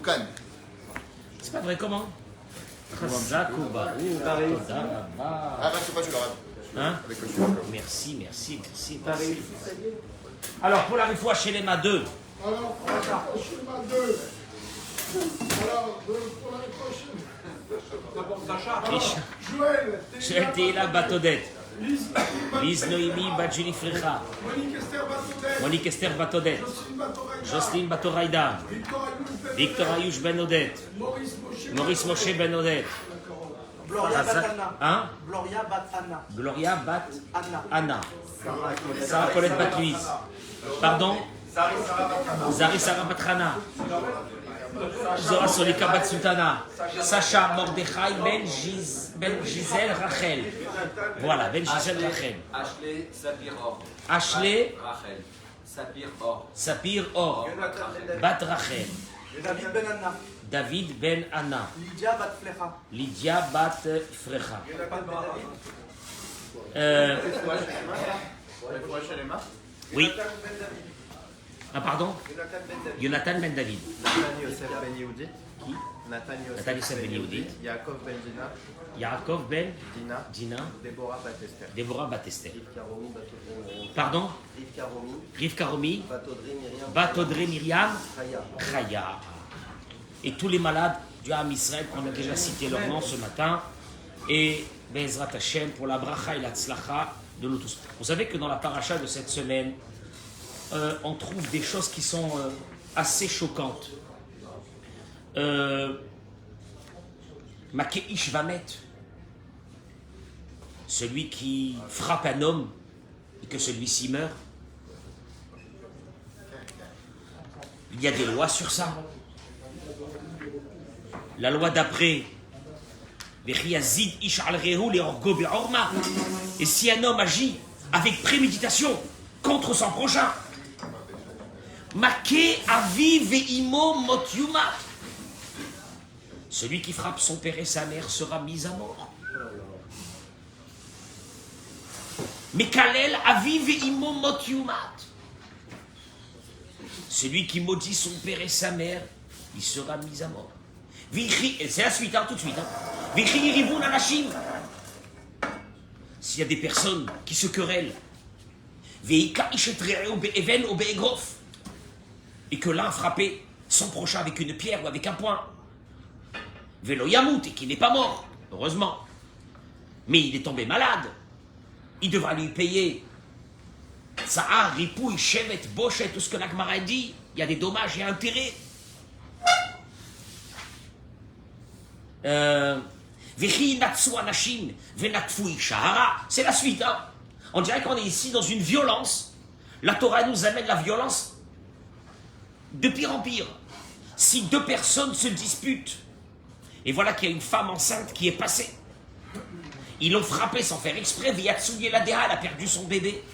Toucan. C'est pas vrai, comment? Zakouba. Ah, c'est pas celui-là. Hein? Avec le chien. Merci. Alors, pour la fois chez les 2. Alors, pour la 2. Alors, pour l'année prochaine. Joël. Joël Teila Batodet. Lise Noémie Badjuli Frecha. Monique Esther Batodet. Jocelyne Batoraïda. Victor Ayouch Ben Odet. Maurice Moshe Ben Odet. Gloria Bat Anna. Hein? Gloria Bat Anna. Gloria Bat Anna. Anna. Sarah Colette Bat Louise. Pardon? Zari Sarah Bat Hana. Zora Solika Bat Sultana. Sacha Mordechai Ben Gisèle Rachel. Voilà, Ben Gisèle Rachel. Ashley Sapir Or. Ashley Rachel. Sapir Or. Sapir Or. Bat Rachel. David Ben Anna. David Ben Anna. Lydia Bat Flecha. Lydia Bat Frecha. Oui. Ah, pardon? Jonathan Ben David. Nathan Yosef Ben Yehudi. Qui? Nathan Nathan Yosef Ben Yehudi. Yaakov Ben Dina. Yaakov Ben Dina. Dina. Déborah Batester. Déborah Batester. Rivka Romi, Batodri Myriam. Pardon? Rivka Romi. Rivka Romi. Batodri Myriam. Batodré Myriam. Chaya. Chaya. Et tous les malades du Ham Israël qu'on a déjà cité leur nom ce matin. Et Bezrat Hashem pour la bracha et la tzlacha de nous tous. Vous savez que dans la paracha de cette semaine, on trouve des choses qui sont assez choquantes. Makeish Vamet, celui qui frappe un homme et que celui-ci meurt. Il y a des lois sur ça. La loi d'après, et si un homme agit avec préméditation contre son prochain, celui qui frappe son père et sa mère sera mis à mort. Mekalel aviv ve'imo mot yumat. Celui qui maudit son père et sa mère, il sera mis à mort. Et c'est la suite, tout de suite. S'il y a des personnes qui se querellent, et que l'un a frappé son prochain avec une pierre ou avec un poing, Velo Yamout, et qu'il n'est pas mort, heureusement, mais il est tombé malade, il devra lui payer Tsahar, Ripouille, Shevet, Bochet, tout ce que l'Agmara dit, il y a des dommages et intérêts. C'est la suite. Hein. On dirait qu'on est ici dans une violence. La Torah nous amène la violence de pire en pire. Si deux personnes se disputent, et voilà qu'il y a une femme enceinte qui est passée, ils l'ont frappée sans faire exprès, Viatsuye la Deha, elle a perdu son bébé.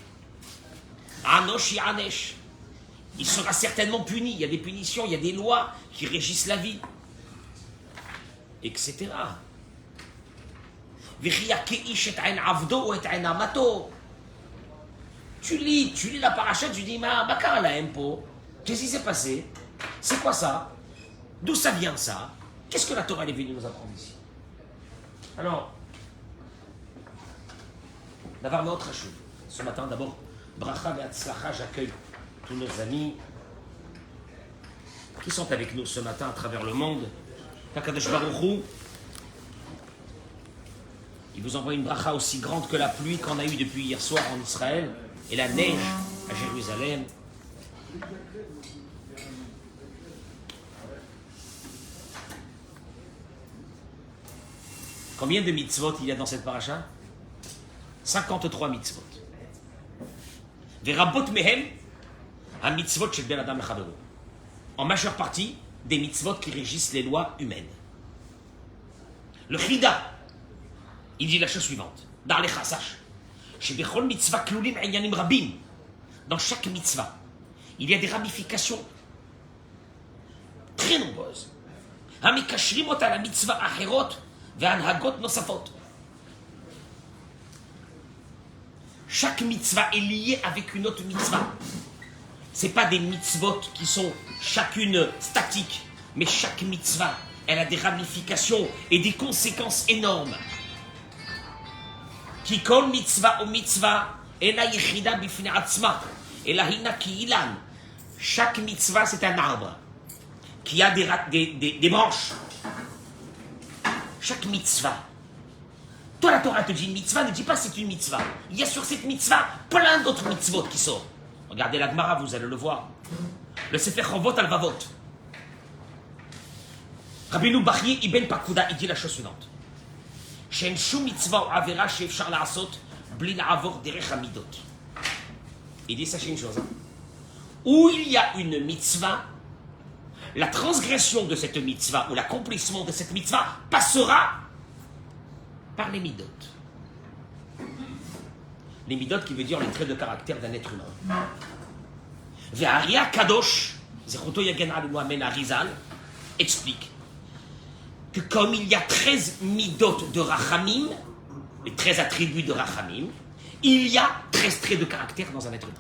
Anosh Yanesh. Il sera certainement puni. Il y a des punitions, il y a des lois qui régissent la vie, etc. Tu lis la paracha, tu dis, qu'est-ce qui s'est passé? C'est quoi ça? D'où ça vient ça? Qu'est-ce que la Torah est venue nous apprendre ici? Alors, d'avoir notre chose. Ce matin, d'abord, bracha ve'atzlacha, j'accueille tous nos amis qui sont avec nous ce matin à travers le monde. Hakadosh Baruch Hu, il vous envoie une bracha aussi grande que la pluie qu'on a eue depuis hier soir en Israël et la neige à Jérusalem. Combien de mitzvot il y a dans cette paracha? 53 mitzvot. Verabot mehem, un mitzvot chez Ben Adam Lechavero. En majeure partie, des mitzvot qui régissent les lois humaines. Le Chida, il dit la chose suivante. Dans les chassash, chez Bechol mitzvah klulim inyanim rabim, dans chaque mitzvah, il y a des ramifications très nombreuses. Amikashrimot à la mitzvah acherot ve'anhagot nosafot. Chaque mitzvah est liée avec une autre mitzvah. Ce n'est pas des mitzvot qui sont chacune statiques, Mais chaque mitzvah, elle a des ramifications et des conséquences énormes. Ki kol mitzvah ou mitzvah, ena yechida bifnei atzma, ela hina ki ilan. Chaque mitzvah, c'est un arbre qui a des branches. Chaque mitzvah. Toi, la Torah te dit une mitzvah, ne dis pas c'est une mitzvah. Il y a sur cette mitzvah plein d'autres mitzvot qui sortent. Regardez la Gemara, vous allez le voir. Le Sefer Chovot al-Vavot. Rabbeinu Bachye Ibn Pakuda, il dit la chose suivante. She'en shum mitzvah ou avera she'efshar la'asot bli la'avor derech hamidot. Il dit sachez une chose. Hein. Où il y a une mitzvah, la transgression de cette mitzvah ou l'accomplissement de cette mitzvah passera par les midot. Les midot qui veut dire les traits de caractère d'un être humain. Ve'aria kadosh, Zechuto yagen alenu amen Arizal, explique que comme il y a 13 midot de Rachamim, les 13 attributs de Rachamim, il y a 13 traits de caractère dans un être humain.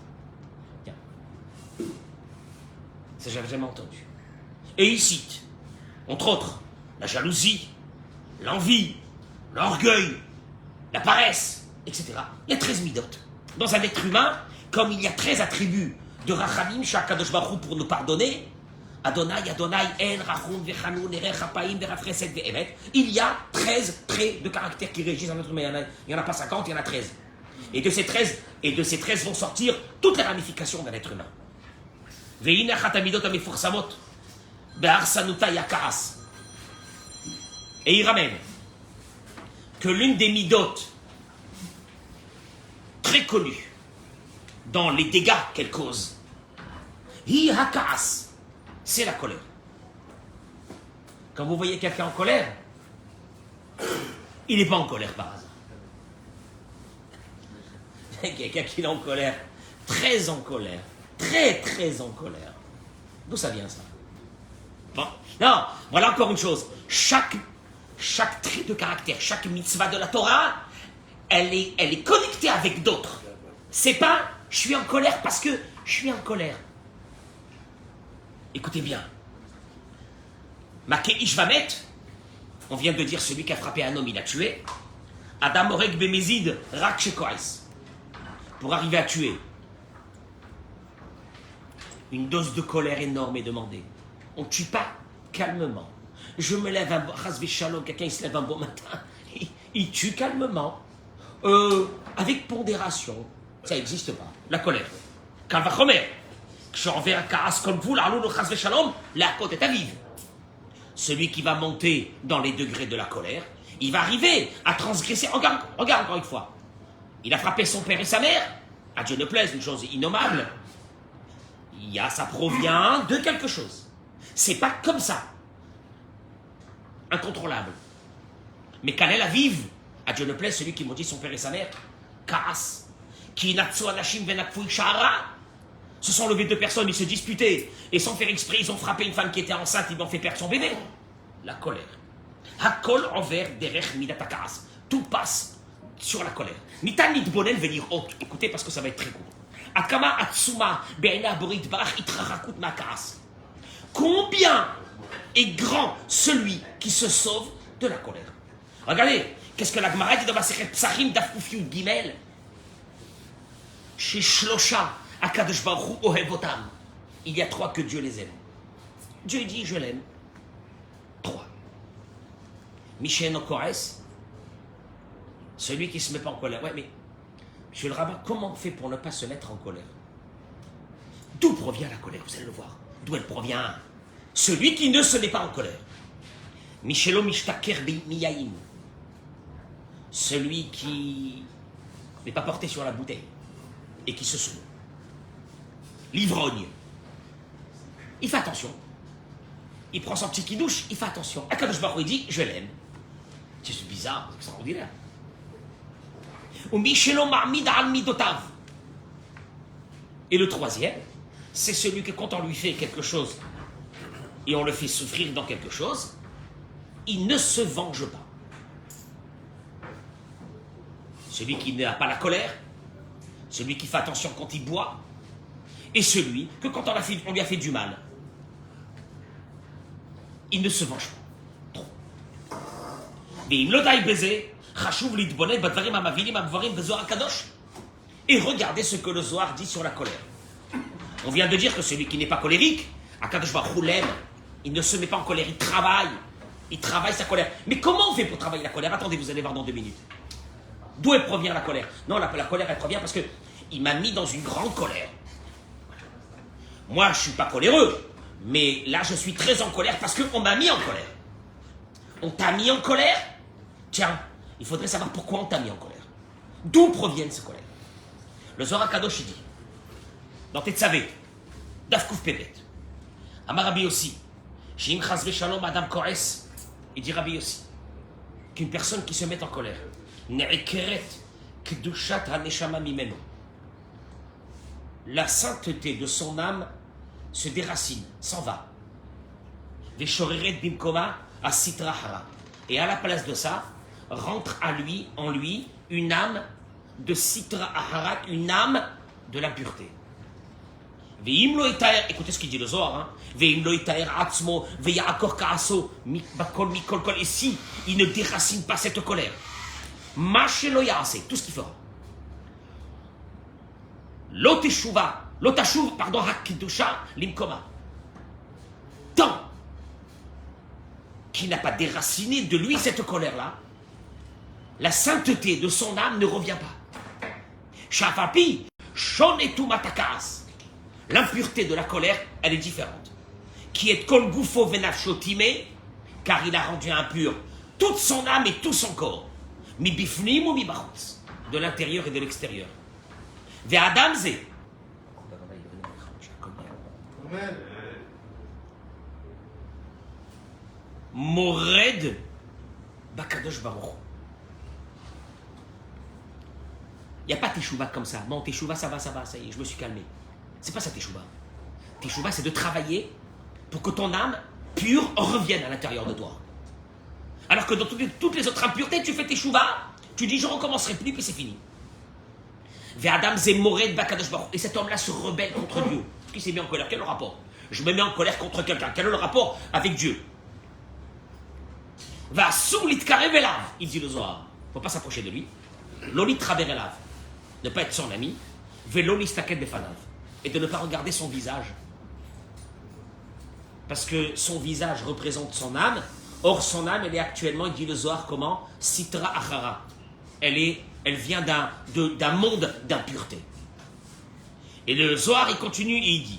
Tiens. Ça, j'avais jamais entendu. Et il cite, entre autres, la jalousie, l'envie, l'orgueil, la paresse, etc. Il y a 13 midot. Dans un être humain, comme il y a 13 attributs de Rachamim, chaque Kadosh Baruch Hu pour nous pardonner, Adonai, Adonai, En, Rachum, Vechanoun, Erech, Hapaim, Verafreset, Ve'emet. Il y a 13 traits de caractère qui régissent un être humain. Il n'y en a pas 50, il y en a 13. Et de ces 13 vont sortir toutes les ramifications d'un être humain. Ve'ina chatamidot amefursamot, be'arsanuta yakaas. Et il ramène que l'une des midot très connues dans les dégâts qu'elle cause, hi hakaas, c'est la colère. Quand vous voyez quelqu'un en colère, il n'est pas en colère par hasard. Quelqu'un qui est en colère, très en colère, très en colère. D'où ça vient ça? Bon, non, voilà encore une chose. Chaque trait de caractère, chaque mitzvah de la Torah, elle est connectée avec d'autres. C'est pas je suis en colère parce que je suis en colère. Écoutez bien. Maké Ishvamet, on vient de dire celui qui a frappé un homme, il a tué. Adam Oreg Bemezid Rak Shekoais. Pour arriver à tuer. Une dose de colère énorme est demandée. On ne tue pas calmement. Je me lève un bon shalom, quelqu'un il se lève un bon matin, il tue calmement, avec pondération. Ça n'existe pas. La colère. Kalvachomer. Celui qui va monter dans les degrés de la colère, il va arriver à transgresser. Regarde encore une fois. Il a frappé son père et sa mère. À Dieu ne plaise, une chose innommable. Ça provient de quelque chose. C'est pas comme ça. Incontrôlable. Mais Kalel Aviv, à Dieu ne plaise, celui qui maudit son père et sa mère, Kaas, qui natsu anashim venakfui shara, se sont levés 2 personnes, ils se disputaient, et sans faire exprès, ils ont frappé une femme qui était enceinte, ils lui ont fait perdre son bébé. La colère. Hakol envers derech midata kaas. Tout passe sur la colère. Nitan nitbonen venir haute. Écoutez parce que ça va être très court. Akama atsuma be'ena borit barach itrachakut ma kaas. Combien est grand celui qui se sauve de la colère. Regardez, qu'est-ce que la Gemara dit dans Masechet Psachim Daf Kuf Yud Gimel? Chez Shlosha, Akadosh Baruch Hu Ohevotam. Il y a 3 que Dieu les aime. Dieu dit je l'aime. 3. Misheno Kores, celui qui ne se met pas en colère. Ouais, mais monsieur le rabbin, comment on fait pour ne pas se mettre en colère? D'où provient la colère? Vous allez le voir. D'où elle provient? Celui qui ne se met pas en colère. Michelo Mishtaker Miyaim. Celui qui n'est pas porté sur la bouteille et qui se soumet. L'ivrogne. Il fait attention. Il prend son petit kidouche, il fait attention. Akadosh Baruch Hu dit, je l'aime. C'est bizarre, c'est extraordinaire. Ou Michelo Marmid al Midotav. Et le 3e, c'est celui que quand on lui fait quelque chose et on le fait souffrir dans quelque chose, il ne se venge pas. Celui qui n'a pas la colère, celui qui fait attention quand il boit, et celui que quand on lui a fait du mal, il ne se venge pas. Trop. ואם לא די בזה, חשוב להתבונן בדברים המבהילים הדברים בזוהר הקדוש. Et regardez ce que le Zohar dit sur la colère. On vient de dire que celui qui n'est pas colérique, Akadosh Baruch Hu l'aime, il ne se met pas en colère, il travaille sa colère. Mais comment on fait pour travailler la colère? Attendez, vous allez voir dans 2 minutes. D'où elle provient la colère? Non, la colère, elle provient parce que il m'a mis dans une grande colère. Moi, je ne suis pas coléreux, mais là, je suis très en colère parce qu'on m'a mis en colère. On t'a mis en colère? Tiens, il faudrait savoir pourquoi on t'a mis en colère. D'où proviennent ces colères? Le Zohar Kadosh, il dit, dans Tetzavé, Dafkouf Pebet, Amar Rabbi aussi, Shim Chazve Shalom Adam Koes, il dit Rabbi aussi, qu'une personne qui se met en colère, Ne'ekeret Kedushat HaNeshama Mimeno, la sainteté de son âme se déracine, s'en va. Veshoreret Bimkoma Asitra Hara. Et à la place de ça, rentre en lui, une âme de Sitra Aharat, une âme de l'impureté. Écoutez ce qu'il dit le Zohar. Et si il ne déracine pas cette colère, tout ce qu'il fera. Tant qu'il n'a pas déraciné de lui cette colère-là, la sainteté de son âme ne revient pas. Shafapi, shonetu matakas. L'impureté de la colère, elle est différente. Qui est kol gufo venafsho timé, car il a rendu impur toute son âme et tout son corps. Mi bifnim ou mi bachutz, de l'intérieur et de l'extérieur. Ve adam ze. Amen. Mored bakadosh baruch. Il n'y a pas teshuva comme ça. Non, teshuva, ça va, ça y est, je me suis calmé. C'est pas ça teshuva. Teshuva, c'est de travailler pour que ton âme pure revienne à l'intérieur de toi. Alors que dans toutes les autres impuretés, tu fais teshuva, tu dis je recommencerai plus, puis c'est fini. Ve'adam zemored bakadosh baruch. Et cet homme-là se rebelle contre Dieu. Qui s'est mis en colère? Quel est le rapport? Je me mets en colère contre quelqu'un. Quel est le rapport avec Dieu? Va soulit karevelav, il dit le Zohar. Il ne faut pas s'approcher de lui. Lolit traverelav. Ne pas être son ami, vélolistaked befanav, et de ne pas regarder son visage. Parce que son visage représente son âme, or son âme, elle est actuellement, il dit le Zohar, comment? Sitra achara. Elle vient d'un monde d'impureté. Et le Zohar, il continue et il dit,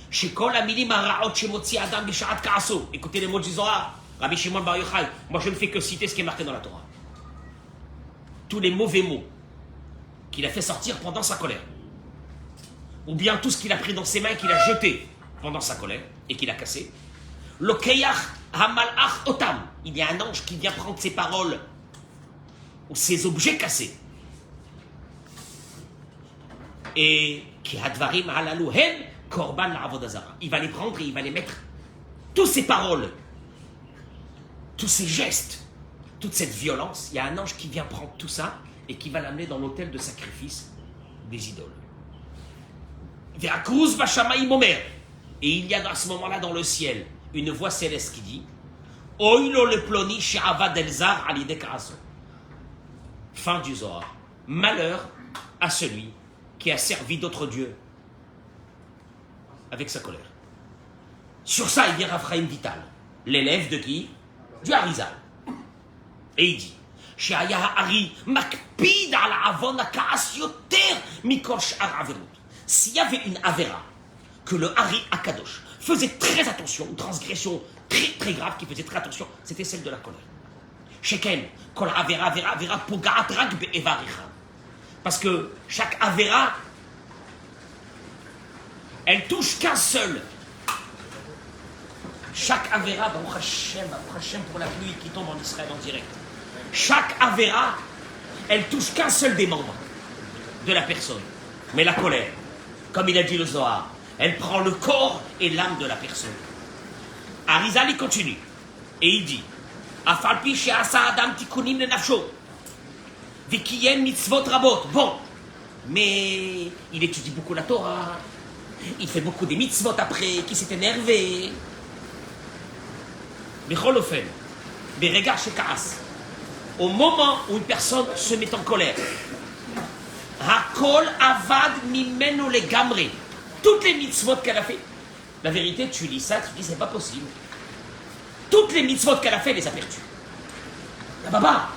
Shekol amilim haraot shemotzi adam bisharat ka'aso. Écoutez les mots du Zohar, Rabbi Shimon Bar Yochai, moi je ne fais que citer ce qui est marqué dans la Torah. Tous les mauvais mots qu'il a fait sortir pendant sa colère, ou bien tout ce qu'il a pris dans ses mains et qu'il a jeté pendant sa colère et qu'il a cassé. Lokeyach hamalach otam, il y a un ange qui vient prendre ses paroles ou ses objets cassés. Et ki hadvarim halalu hem korban la'avodazara. Il va les prendre et il va les mettre, toutes ces paroles, tous ces gestes, toute cette violence, il y a un ange qui vient prendre tout ça et qui va l'amener dans l'autel de sacrifice des idoles. Et il y a à ce moment-là dans le ciel une voix céleste qui dit Oilo le ploni she'avad elzar alide ka'aso. Fin du Zohar. Malheur à celui qui a servi d'autres dieux avec sa colère. Sur ça, il vient Raphaïm Vital, l'élève de qui? Du Harizal. Et il dit s'il y avait une Avera que le Hari Akadosh faisait très attention, une transgression très très grave qui faisait très attention, c'était celle de la colère. Sheken, kol Avera pogat rak be'evaricha. Parce que chaque Avera, elle touche qu'un seul. Chaque Avera, Baruch Hashem pour la pluie qui tombe en Israël en direct. Chaque Avera, elle touche qu'un seul des membres de la personne. Mais la colère, comme il a dit le Zohar, elle prend le corps et l'âme de la personne. Arizal, il continue. Et il dit Afalpi she'asa adam tikunim lenafsho v'kiyem mitzvot rabot. Bon, mais il étudie beaucoup la Torah, il fait beaucoup des mitzvot après, qui s'est énervé. Bicholofen, Berega Shekaas. Au moment où une personne se met en colère, Hakol Avad Mimeno le Gamre. Toutes les mitzvot qu'elle a fait. La vérité, tu lis ça, tu dis c'est pas possible. Toutes les mitzvot qu'elle a fait, elle les a perdues. La baba.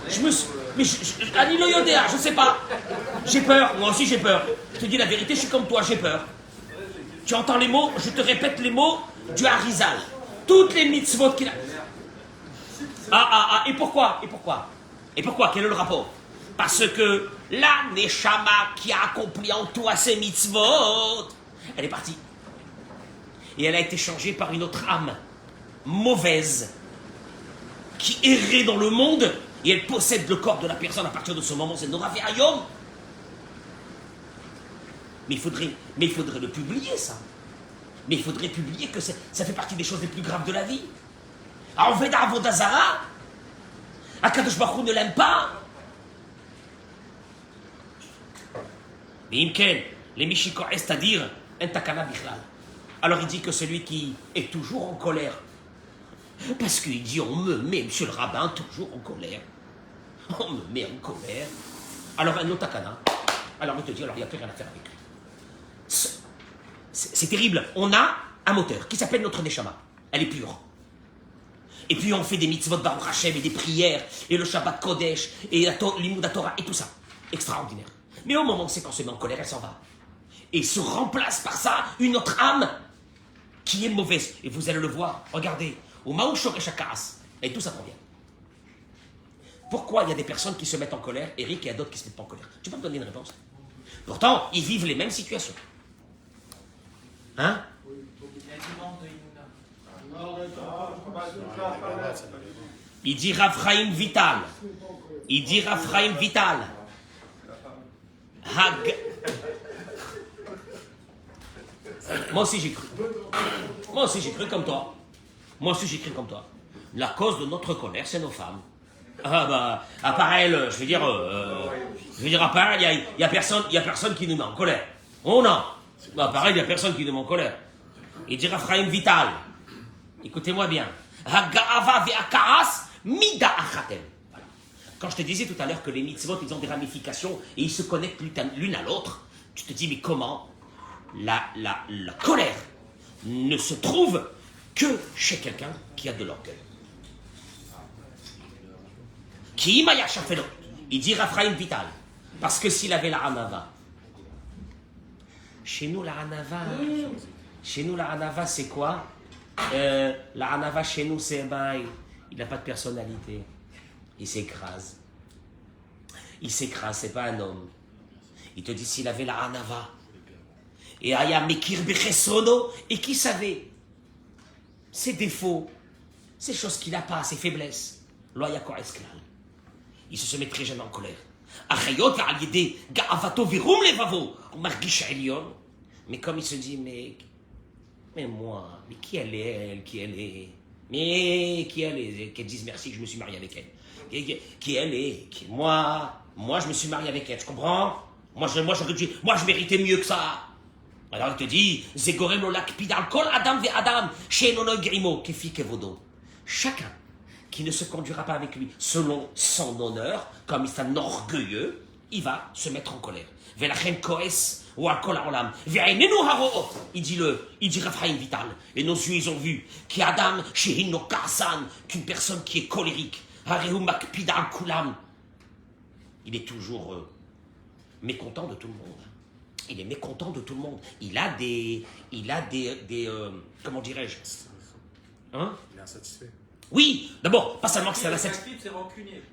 Je me suis. Mais Anilo Yodéa, je sais pas. J'ai peur, moi aussi j'ai peur. Je te dis la vérité, je suis comme toi, j'ai peur. Tu entends les mots, je te répète les mots du Harizal. Toutes les mitzvot qu'il a. Et pourquoi? Quel est le rapport? Parce que la Neshama qui a accompli en toi ces mitzvot, elle est partie. Et elle a été changée par une autre âme, mauvaise, qui errait dans le monde, et elle possède le corps de la personne à partir de ce moment, c'est Nora Ve'ayom. Mais il faudrait le publier, ça. Mais il faudrait publier que ça fait partie des choses les plus graves de la vie. Alors, Veda Avodazara, Akadosh Baruch Hu ne l'aime pas. Mais Imken, les Mishiko est à dire, Entakana Bichlal. Alors il dit que celui qui est toujours en colère, parce qu'il dit on me met, monsieur le rabbin, toujours en colère. On me met en colère. Alors un otakana. Alors il te dit, alors il n'y a plus rien à faire avec lui. C'est terrible. On a un moteur qui s'appelle notre Neshama. Elle est pure. Et puis on fait des mitzvot Baruch Hashem et des prières, et le Shabbat Kodesh, et l'Imoud Torah, et tout ça. Extraordinaire. Mais au moment où c'est qu'on se met en colère, elle s'en va. Et se remplace par ça une autre âme qui est mauvaise. Et vous allez le voir, regardez, au Maou Shoresh HaKaas, et tout ça provient. Pourquoi il y a des personnes qui se mettent en colère, Eric, et il y a d'autres qui se mettent pas en colère? Tu peux me donner une réponse? Pourtant, ils vivent les mêmes situations. Hein? Il dit Raphaïm Vital. Moi aussi j'ai cru comme toi. La cause de notre colère, c'est nos femmes. À part elles, je veux dire à part elles, il y a personne qui nous met en colère. Oh non. Pareil, il n'y a personne qui nous met en colère. Il dit Raphaïm Vital. Écoutez-moi bien. Quand je te disais tout à l'heure que les mitzvot, ils ont des ramifications et ils se connectent l'une à l'autre, tu te dis, mais comment la colère ne se trouve que chez quelqu'un qui a de l'orgueil. Qui m'a yachafelo. Il dit Raphaïm Vital. Parce que s'il avait la anava. Chez nous, la anava, c'est quoi? La anava chez nous, c'est il n'a pas de personnalité. Il s'écrase, c'est pas un homme. Il te dit s'il avait la anava. Et Aya Mekir Bechesono, et qui savait ses défauts, ces choses qu'il n'a pas, ses faiblesses. Loya Koresklal. Il se mettrait jamais en colère. Achayot Va'alidé Ga'avato Virum Levavo, Margish Elion. Mais comme il se dit, mais moi, mais qui elle est, mais qui elle est, qu'elle dise merci que je me suis marié avec elle. Qui elle est, moi je me suis marié avec elle, tu comprends? Moi je méritais mieux que ça. Alors il te dit, Zegorem lo lakpidal kol adam ve adam, she'enono grimo kefi kevodo. Chacun qui ne se conduira pas avec lui selon son honneur, comme il est un orgueilleux, il va se mettre en colère. Velachen koes ou alkol haolam. Ve'ainenu haro'ot. Il dit Raphaïm Vital. Et nos yeux, ils ont vu qu'Adam she'ino karsan, qu'une personne qui est colérique. Harehu makpidal kulam. Il est toujours mécontent de tout le monde. Il est mécontent de tout le monde. Il a des comment dirais-je? Hein? Il est insatisfait. Oui, d'abord, pas seulement que c'est l'insatisfaction.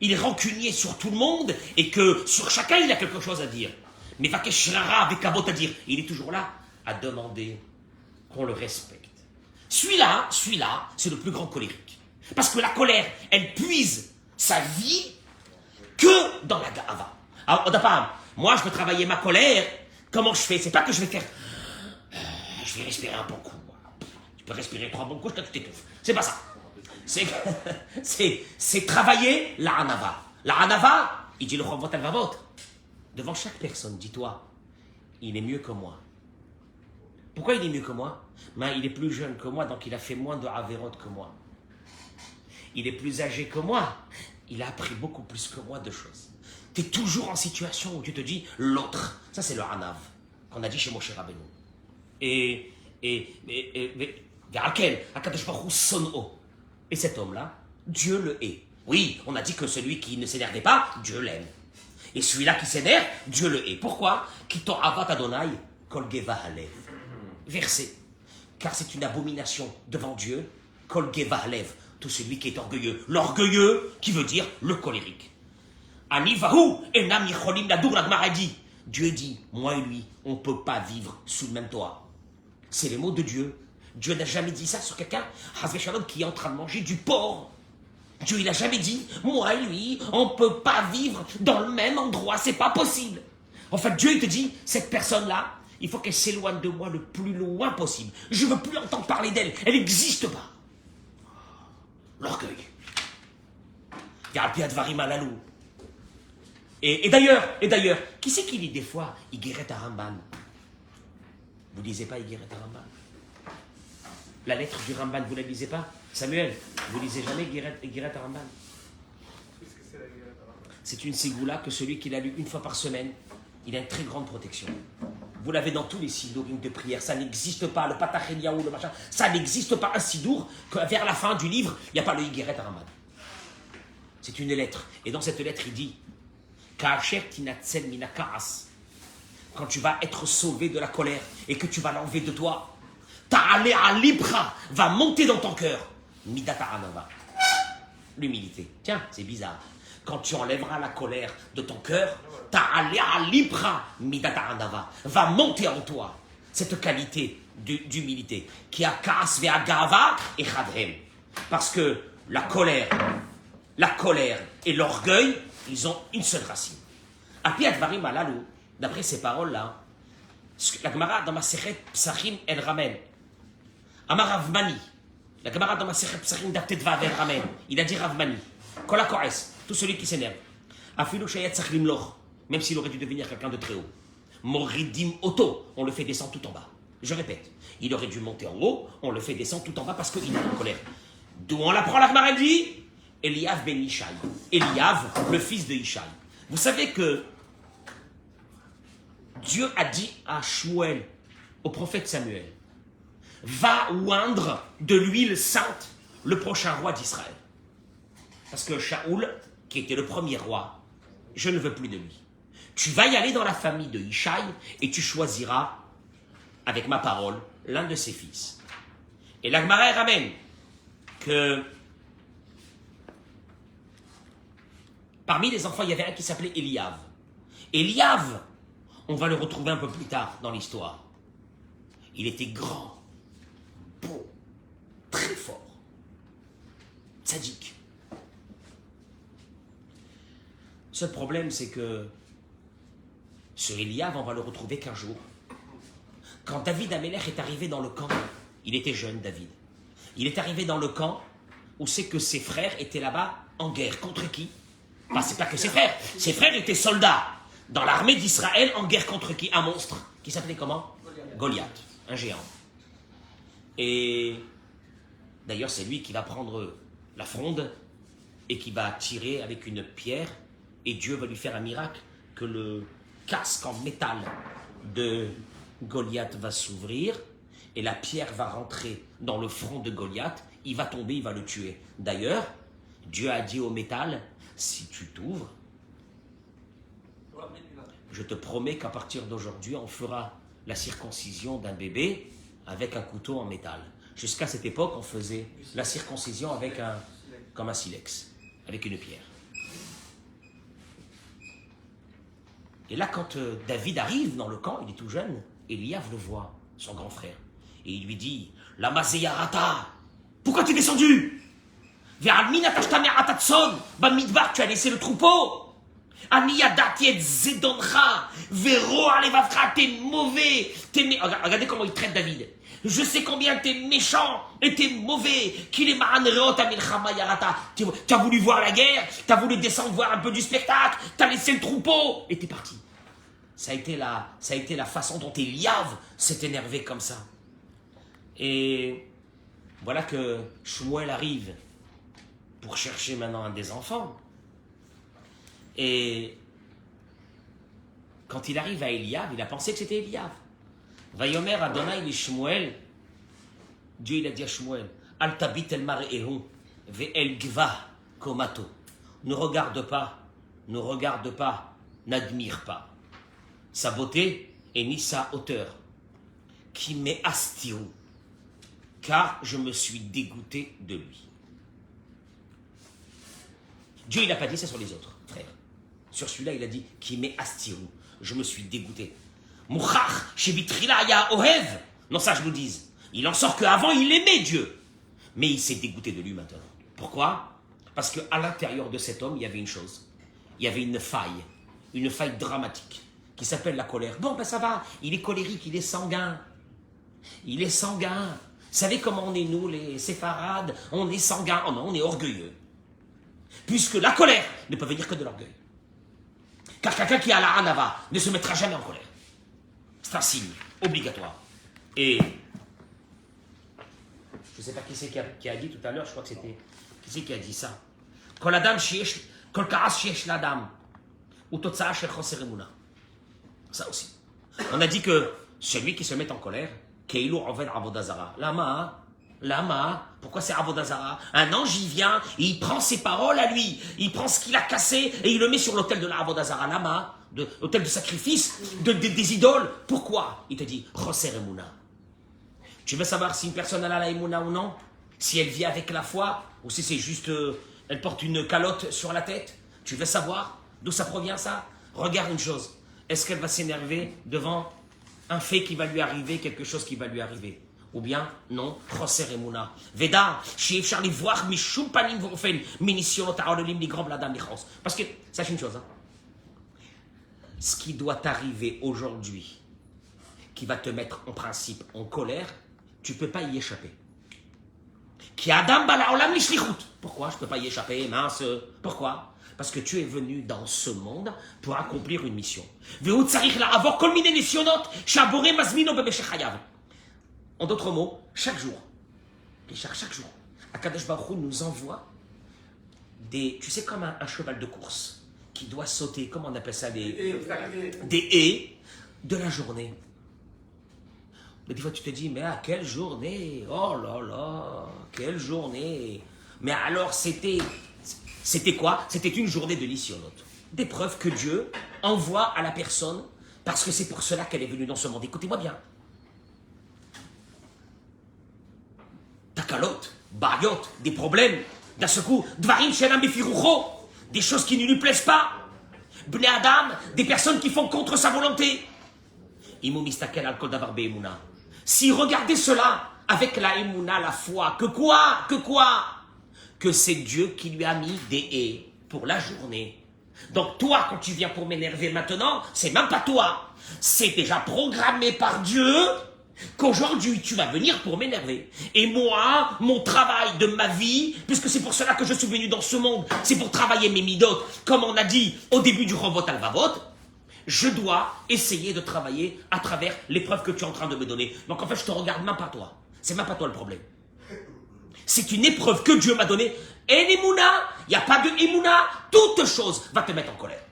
Il est rancunier sur tout le monde et que sur chacun il a quelque chose à dire. Mais Vakeshrara avec Avot à dire, il est toujours là à demander qu'on le respecte. Celui-là, c'est le plus grand colérique. Parce que la colère, elle puise sa vie que dans la ga'ava. Alors, Odapam, moi je veux travailler ma colère. Comment je fais? C'est pas que je vais faire. Je vais respirer un bon coup. Tu peux respirer 3 bons coups quand tu t'étouffes. C'est pas ça. C'est travailler la anava. La anava, il dit le Chovot al-Vavot. Devant chaque personne, dis-toi, il est mieux que moi. Pourquoi il est mieux que moi? Ben, il est plus jeune que moi, donc il a fait moins de Averot que moi. Il est plus âgé que moi. Il a appris beaucoup plus que moi de choses. Tu es toujours en situation où tu te dis l'autre. Ça, c'est le Hanav qu'on a dit chez Moshe Rabbeinu. Et Verakel, Akadosh Baruch Hu Son'o. Et cet homme-là, Dieu le hait. Oui, on a dit que celui qui ne s'énervait pas, Dieu l'aime. Et celui-là qui s'énerve, Dieu le hait. Pourquoi? Kito avat Adonai kol geva halev. Verset. Car c'est une abomination devant Dieu, kol geva halev. Tout celui qui est orgueilleux. L'orgueilleux, qui veut dire le colérique. Ani vahu enam yicholim ladur, la Gemara dit. Dieu dit, moi et lui, on ne peut pas vivre sous le même toit. C'est les mots de Dieu. Dieu n'a jamais dit ça sur quelqu'un, Hazve Shalom, qui est en train de manger du porc. Dieu, il n'a jamais dit, moi et lui, on ne peut pas vivre dans le même endroit, c'est pas possible. En fait, Dieu, il te dit, cette personne-là, il faut qu'elle s'éloigne de moi le plus loin possible. Je ne veux plus entendre parler d'elle, elle n'existe pas. L'orgueil. Yarpi Advarim Alalou. Et d'ailleurs, qui c'est qui lit des fois Igeret Ramban? Vous ne lisez pas Igeret Ramban? La lettre du Ramban, vous ne la lisez pas? Samuel, vous ne lisez jamais Igeret Ramban? C'est une ségoula que celui qui l'a lu une fois par semaine, il a une très grande protection. Vous l'avez dans tous les sidourim de prière, ça n'existe pas, le Patach Eliyahu, le machin, ça n'existe pas un sidour que vers la fin du livre, il n'y a pas le Igeret Ramban. C'est une lettre. Et dans cette lettre, il dit Ka'asher tinatzel mina ka'as. Quand tu vas être sauvé de la colère et que tu vas l'enlever de toi, ta'ale alibra va monter dans ton cœur. Midata anava. L'humilité. Tiens, c'est bizarre. Quand tu enlèveras la colère de ton cœur, ta'ale alibra midata anava va monter en toi cette qualité d'humilité qui a ka'as ve'agava et chadhem. Parce que la colère et l'orgueil, ils ont une seule racine. Api advarim alalou, d'après ces paroles-là, la Gemara dans Masechet Psachim elle ramène. Amar Ravmani, la Gemara dans Masechet Psachim d'Aptetva elle ramène. Il a dit Ravmani, Kola Kores, tout celui qui s'énerve. Afilu Shayat Sachlim Loch, même s'il aurait dû devenir quelqu'un de très haut. Moridim Oto, on le fait descendre tout en bas. Je répète, il aurait dû monter en haut, on le fait descendre tout en bas parce qu'il est en colère. D'où on l'apprend la Gemara dit Eliav ben Ishaï. Eliav, le fils de Ishaï. Vous savez que Dieu a dit à Shmuel, au prophète Samuel, va oindre de l'huile sainte le prochain roi d'Israël. Parce que Shaoul, qui était le premier roi, je ne veux plus de lui. Tu vas y aller dans la famille de Ishaï et tu choisiras, avec ma parole, l'un de ses fils. Et la Gemara ramène que parmi les enfants, il y avait un qui s'appelait Eliav. Eliav, on va le retrouver un peu plus tard dans l'histoire. Il était grand, beau, très fort, tzaddik. Le seul problème, c'est que ce Eliav, on va le retrouver qu'un jour. Quand David Amelech est arrivé dans le camp, il était jeune, David. Il est arrivé dans le camp où c'est que ses frères étaient là-bas en guerre. Contre qui? Bah, c'est pas que ses frères étaient soldats dans l'armée d'Israël en guerre contre qui? Un monstre qui s'appelait comment? Goliath, un géant. Et d'ailleurs c'est lui qui va prendre la fronde et qui va tirer avec une pierre et Dieu va lui faire un miracle que le casque en métal de Goliath va s'ouvrir et la pierre va rentrer dans le front de Goliath, il va tomber, il va le tuer. D'ailleurs, Dieu a dit au métal, si tu t'ouvres, je te promets qu'à partir d'aujourd'hui, on fera la circoncision d'un bébé avec un couteau en métal. Jusqu'à cette époque, on faisait la circoncision avec comme un silex, avec une pierre. Et là, quand David arrive dans le camp, il est tout jeune, Eliav le voit, son grand frère, et il lui dit, la Mazeyarata, pourquoi tu es descendu? Vers Bamidbar, tu as laissé le troupeau. T'es mauvais. Regardez comment il traite David. Je sais combien t'es méchant et t'es mauvais. Tu as voulu voir la guerre, tu as voulu descendre voir un peu du spectacle, tu as laissé le troupeau et t'es parti. Ça a été la façon dont Eliav s'est énervé comme ça. Et voilà que Shmuel arrive pour chercher maintenant un des enfants. Et quand il arrive à Eliav, il a pensé que c'était Eliav. Vayomer Adonai li Shmuel. Dieu il a dit à Shmuel, Al tabit el mar'ehu ve'el gva komato. Ne regarde pas, n'admire pas sa beauté et ni sa hauteur. Qui m'est astirou, car je me suis dégoûté de lui. Dieu il n'a pas dit ça sur les autres, frère. Sur celui-là il a dit, qui m'est astirou, je me suis dégoûté. Mouchach, shevitrila ya ohev. Non, ça je vous dis. Il en sort qu'avant il aimait Dieu. Mais il s'est dégoûté de lui maintenant. Pourquoi? Parce qu'à l'intérieur de cet homme, il y avait une chose. Il y avait une faille dramatique, qui s'appelle la colère. Bon, ben ça va, il est colérique, il est sanguin. Il est sanguin. Vous savez comment on est nous, les séfarades? On est sanguin. Oh non, on est orgueilleux. Puisque la colère ne peut venir que de l'orgueil. Car quelqu'un qui a la hanava ne se mettra jamais en colère. C'est un signe obligatoire. Et je ne sais pas qui c'est qui a dit tout à l'heure, je crois que c'était... Qui c'est qui a dit ça? Kol adam sheyesh, kol ka'as sheyesh l'adam, ou totsa'a shel choser emuna. Ça aussi. On a dit que celui qui se met en colère, keilu oved avodah zara. Lama, pourquoi c'est avodah zara? Un ange, il vient, il prend ses paroles à lui, il prend ce qu'il a cassé et il le met sur l'autel de la avodah zara. Lama, l'autel de sacrifice, des idoles. Pourquoi? Il te dit, choser emuna. Tu veux savoir si une personne a la emuna ou non? Si elle vit avec la foi, ou si c'est juste, elle porte une calotte sur la tête? Tu veux savoir d'où ça provient ça? Regarde une chose. Est-ce qu'elle va s'énerver devant un fait qui va lui arriver, quelque chose qui va lui arriver? Ou bien, non, choser emuna. Veda, she'efshar livoach mishum panim v'ofen minisyonot ha'olim ligram l'adam lichos. Parce que, sache une chose, hein. Ce qui doit t'arriver aujourd'hui, qui va te mettre en principe en colère, tu ne peux pas y échapper. Qui Adam bala olam lishlichut. Pourquoi je ne peux pas y échapper, mince? Pourquoi? Parce que tu es venu dans ce monde pour accomplir une mission. En d'autres mots, chaque jour, Akadosh Baruch Hu nous envoie des, tu sais, comme un cheval de course qui doit sauter, comment on appelle ça, des haies de la journée. Mais des fois tu te dis, mais quelle journée, oh là là, quelle journée. Mais alors c'était quoi? C'était une journée de Nisyonot, des preuves que Dieu envoie à la personne, parce que c'est pour cela qu'elle est venue dans ce monde. Écoutez-moi bien. Takalot, bariot, des problèmes, d'un seul coup, dvarim shenam befirucho, des choses qui ne lui plaisent pas, bnei adam, des personnes qui font contre sa volonté. Imo mistakel al kol davar be'emuna. Si regardez cela avec la émouna, la foi, que quoi? Que c'est Dieu qui lui a mis des haies pour la journée. Donc toi, quand tu viens pour m'énerver maintenant, c'est même pas toi. C'est déjà programmé par Dieu qu'aujourd'hui tu vas venir pour m'énerver. Et moi, mon travail de ma vie, puisque c'est pour cela que je suis venu dans ce monde, c'est pour travailler mes midot, comme on a dit au début du Rovot Alvavot, je dois essayer de travailler à travers l'épreuve que tu es en train de me donner. Donc en fait, je te regarde même pas toi. C'est même pas toi le problème. C'est une épreuve que Dieu m'a donnée. Et l'Emouna, il n'y a pas de Emouna, toute chose va te mettre en colère.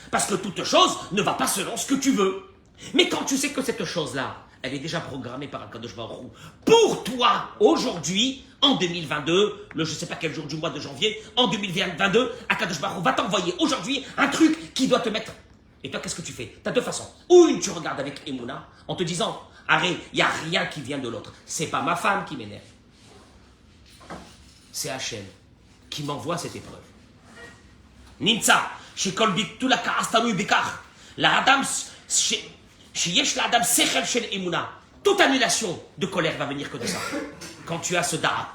Parce que toute chose ne va pas selon ce que tu veux. Mais quand tu sais que cette chose-là, elle est déjà programmée par Akadosh Baruch Hu pour toi, aujourd'hui, en 2022, le je ne sais pas quel jour du mois de janvier, en 2022, Akadosh Baruch Hu va t'envoyer aujourd'hui un truc qui doit te mettre. Et toi, qu'est-ce que tu fais? Tu as deux façons. Ou une, tu regardes avec Emouna, en te disant, arrête, il n'y a rien qui vient de l'autre. C'est pas ma femme qui m'énerve. C'est Hachem qui m'envoie cette épreuve. Nimtza, shekol bitula ka'astanu bikach, la adam, sheyesh la adam sechel shel Emouna. Toute annulation de colère va venir que de ça. Quand tu as ce da'at,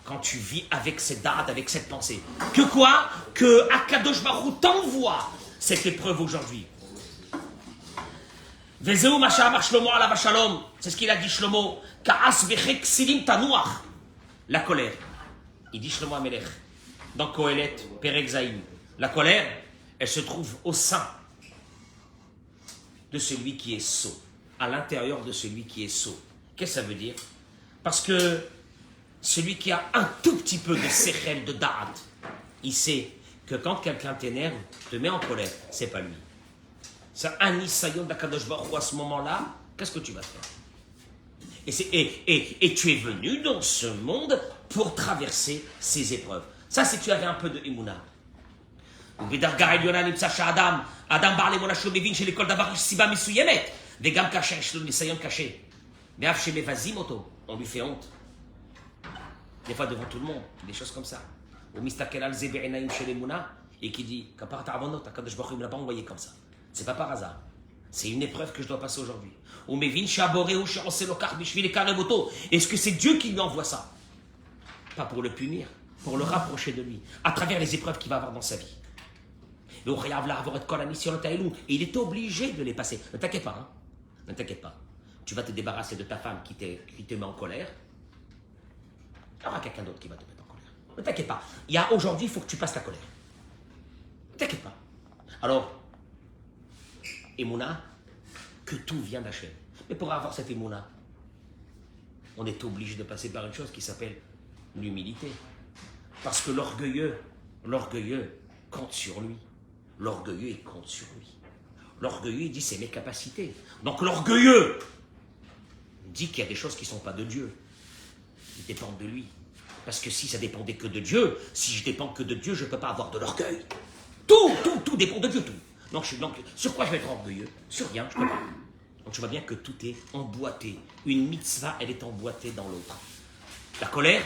quand tu vis avec cette da'at, avec cette pensée, que quoi? Que Akadosh Baruch Hu t'envoie cette épreuve aujourd'hui. Vezeu ma sha'amar Shlomo alav shalom. C'est ce qu'il a dit Shlomo. Ka'as vechek silim tanuach. La colère. Il dit Shlomo Amelech dans Kohelet, Perek Zayin. La colère, elle se trouve au sein de celui qui est sot. À l'intérieur de celui qui est sot. Qu'est-ce que ça veut dire? Parce que celui qui a un tout petit peu de sechel, de da'at, il sait que quand quelqu'un t'énerve, te met en colère, c'est pas lui. C'est un isayon d'Akadosh Baruch Hu à ce moment-là, qu'est-ce que tu vas faire? Et tu es venu dans ce monde pour traverser ces épreuves. Ça, c'est que tu avais un peu de Emouna. Adam bar למונשו מבין שלכל דבר יש סיבה מסוימת, וגם כאשר יש לו ניסיון קשה. ואף שמבזים אותו, on lui fait honte. Des fois devant tout le monde, des choses comme ça. Ou מסתכל על זה בעיניים של אמונה, et qui dit, כפרת עוונות, הקדוש ברוך הוא ne l'a pas envoyé comme ça. C'est pas par hasard. C'est une épreuve que je dois passer aujourd'hui. Ou mevin שהבורא שעושה לו כך בשביל לקרב אותו. Est-ce que c'est Dieu qui lui envoie ça? Pas pour le punir, pour le rapprocher de lui, à travers les épreuves qu'il va avoir dans sa vie. Et il est obligé de les passer. Ne t'inquiète pas, hein? Ne t'inquiète pas. Tu vas te débarrasser de ta femme qui te met en colère. Il y aura quelqu'un d'autre qui va te mettre en colère. Ne t'inquiète pas. Aujourd'hui, il faut que tu passes ta colère. Ne t'inquiète pas. Alors, Emouna, que tout vient d'Hachem. Mais pour avoir cette Emouna, on est obligé de passer par une chose qui s'appelle l'humilité. Parce que l'orgueilleux compte sur lui. L'orgueilleux, il compte sur lui. L'orgueilleux, il dit, c'est mes capacités. Donc l'orgueilleux dit qu'il y a des choses qui ne sont pas de Dieu. Ils dépendent de lui. Parce que si ça dépendait que de Dieu, si je dépends que de Dieu, je ne peux pas avoir de l'orgueil. Tout dépend de Dieu, tout. Donc, sur quoi je vais être orgueilleux? Sur rien, je ne peux pas. Donc tu vois bien que tout est emboîté. Une mitzvah, elle est emboîtée dans l'autre. La colère,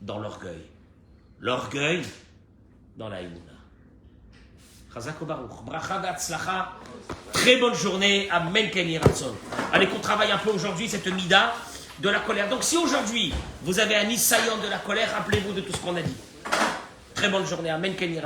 dans l'orgueil. L'orgueil, dans la Emouna. Chazak Baruch. Bracha v'atzlacha. Très bonne journée. Amen ken yeh ratzon. Allez, qu'on travaille un peu aujourd'hui cette mida de la colère. Donc si aujourd'hui, vous avez un isayon de la colère, rappelez-vous de tout ce qu'on a dit. Très bonne journée. Amen ken yeh ratzon.